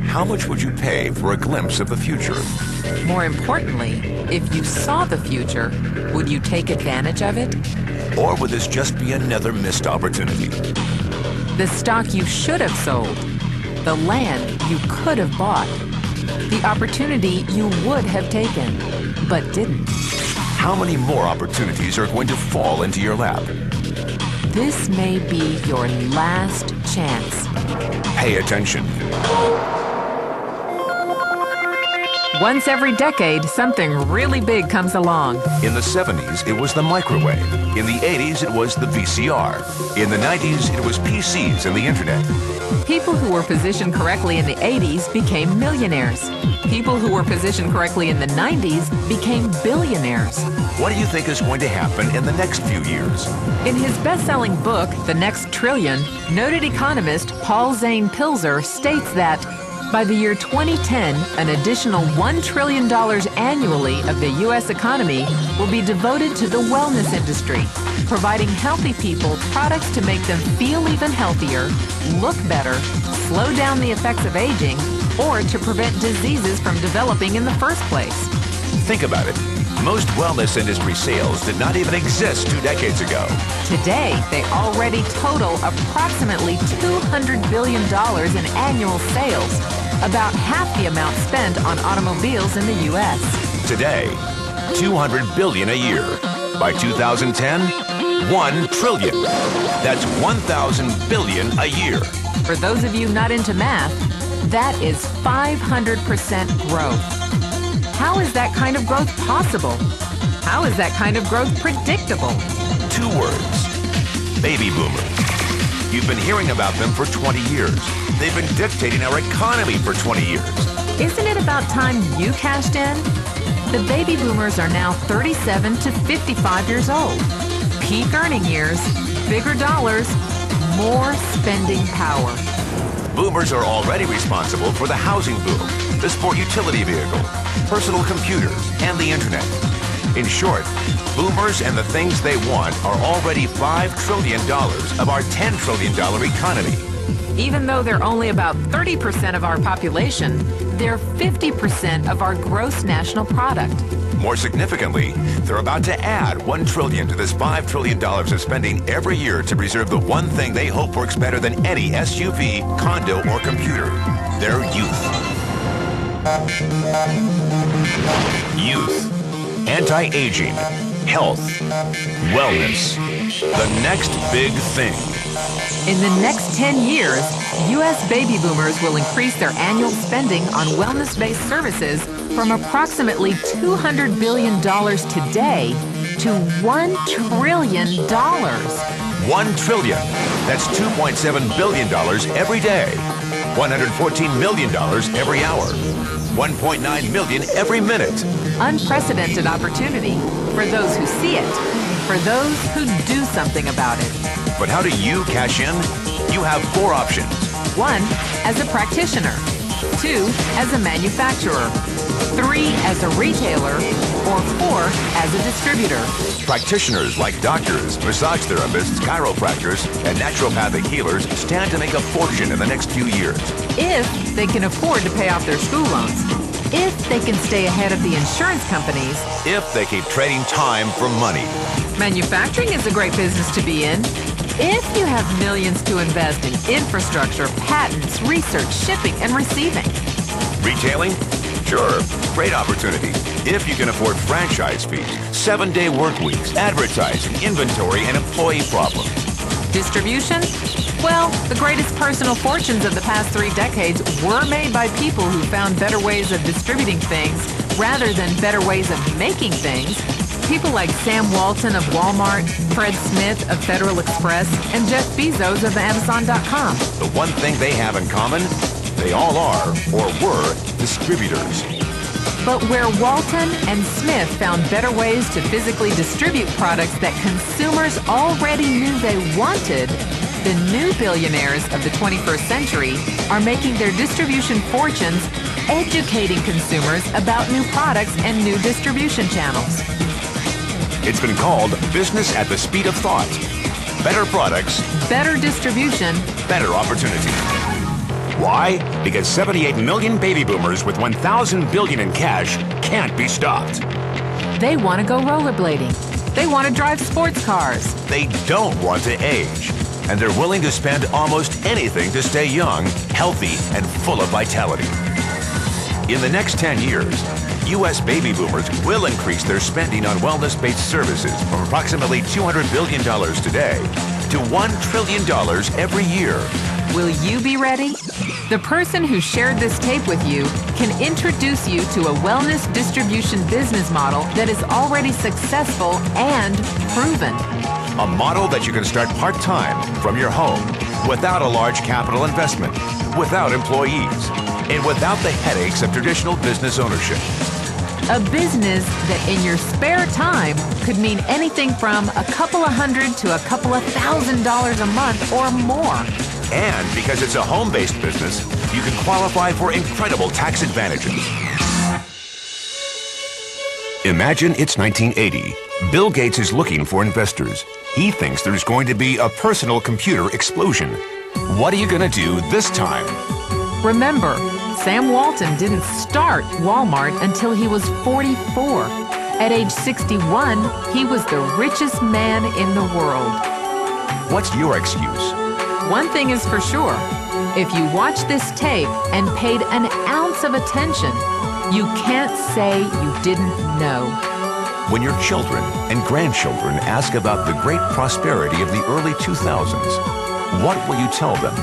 How much would you pay for a glimpse of the future? More importantly, if you saw the future, would you take advantage of it? Or would this just be another missed opportunity? The stock you should have sold, the land you could have bought, the opportunity you would have taken, but didn't. How many more opportunities are going to fall into your lap? This may be your last chance. Pay attention. Once every decade, something really big comes along. In the 70s, it was the microwave. In the 80s, it was the VCR. In the 90s, it was PCs and the internet. People who were positioned correctly in the 80s became millionaires. People who were positioned correctly in the 90s became billionaires. What do you think is going to happen in the next few years? In his best-selling book, The Next Trillion, noted economist Paul Zane Pilzer states that by the year 2010, an additional $1 trillion annually of the U.S. economy will be devoted to the wellness industry, providing healthy people products to make them feel even healthier, look better, slow down the effects of aging, or to prevent diseases from developing in the first place. Think about it. Most wellness industry sales did not even exist 2 decades ago. Today, they already total approximately $200 billion in annual sales, about half the amount spent on automobiles in the U.S. Today, $200 billion a year. By 2010, $1 trillion. That's 1,000 billion a year. For those of you not into math, that is 500% growth. How is that kind of growth possible? How is that kind of growth predictable? 2 words. Baby boomers. You've been hearing about them for 20 years. They've been dictating our economy for 20 years. Isn't it about time you cashed in? The baby boomers are now 37 to 55 years old. Peak earning years, bigger dollars, more spending power. Boomers are already responsible for the housing boom, the sport utility vehicle, personal computers, and the internet. In short, boomers and the things they want are already $5 trillion of our $10 trillion economy. Even though they're only about 30% of our population, they're 50% of our gross national product. More significantly, they're about to add $1 trillion to this $5 trillion of spending every year to preserve the one thing they hope works better than any SUV, condo, or computer: their youth. Youth, anti-aging, health, wellness, the next big thing. In the next 10 years, U.S. baby boomers will increase their annual spending on wellness-based services from approximately $200 billion today to $1 trillion. $1 trillion. That's $2.7 billion every day. $114 million every hour. $1.9 million every minute. Unprecedented opportunity for those who see it, for those who do something about it. But how do you cash in? You have 4 options. 1, as a practitioner. 2, as a manufacturer. 3, as a retailer. Or 4, as a distributor. Practitioners like doctors, massage therapists, chiropractors, and naturopathic healers stand to make a fortune in the next few years. If they can afford to pay off their school loans. If they can stay ahead of the insurance companies. If they keep trading time for money. Manufacturing is a great business to be in. If you have millions to invest in infrastructure, patents, research, shipping, and receiving. Retailing? Sure, great opportunity. If you can afford franchise fees, 7-day work weeks, advertising, inventory, and employee problems. Distribution? Well, the greatest personal fortunes of the past 3 decades were made by people who found better ways of distributing things rather than better ways of making things. People like Sam Walton of Walmart, Fred Smith of Federal Express, and Jeff Bezos of Amazon.com. The one thing they have in common, they all are, or were, distributors. But where Walton and Smith found better ways to physically distribute products that consumers already knew they wanted, the new billionaires of the 21st century are making their distribution fortunes educating consumers about new products and new distribution channels. It's been called business at the speed of thought. Better products, better distribution, better opportunity. Why? Because 78 million baby boomers with 1,000 billion in cash can't be stopped. They want to go rollerblading. They want to drive sports cars. They don't want to age. And they're willing to spend almost anything to stay young, healthy, and full of vitality. In the next 10 years, U.S. baby boomers will increase their spending on wellness-based services from approximately $200 billion today to $1 trillion every year. Will you be ready? The person who shared this tape with you can introduce you to a wellness distribution business model that is already successful and proven. A model that you can start part-time from your home without a large capital investment, without employees, and without the headaches of traditional business ownership. A business that in your spare time could mean anything from a couple of hundred to a couple of $1,000s a month or more. And because it's a home-based business, you can qualify for incredible tax advantages. Imagine it's 1980. Bill Gates is looking for investors. He thinks there's going to be a personal computer explosion. What are you going to do this time? Remember, Sam Walton didn't start Walmart until he was 44. At age 61, he was the richest man in the world. What's your excuse? One thing is for sure, if you watch this tape and paid an ounce of attention, you can't say you didn't know. When your children and grandchildren ask about the great prosperity of the early 2000s, what will you tell them?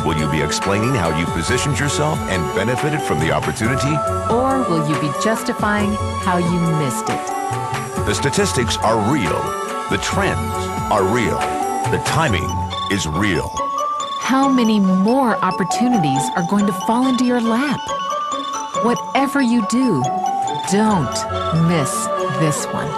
Will you be explaining how you positioned yourself and benefited from the opportunity? Or will you be justifying how you missed it? The statistics are real. The trends are real. The timing is real. How many more opportunities are going to fall into your lap? Whatever you do, don't miss this one.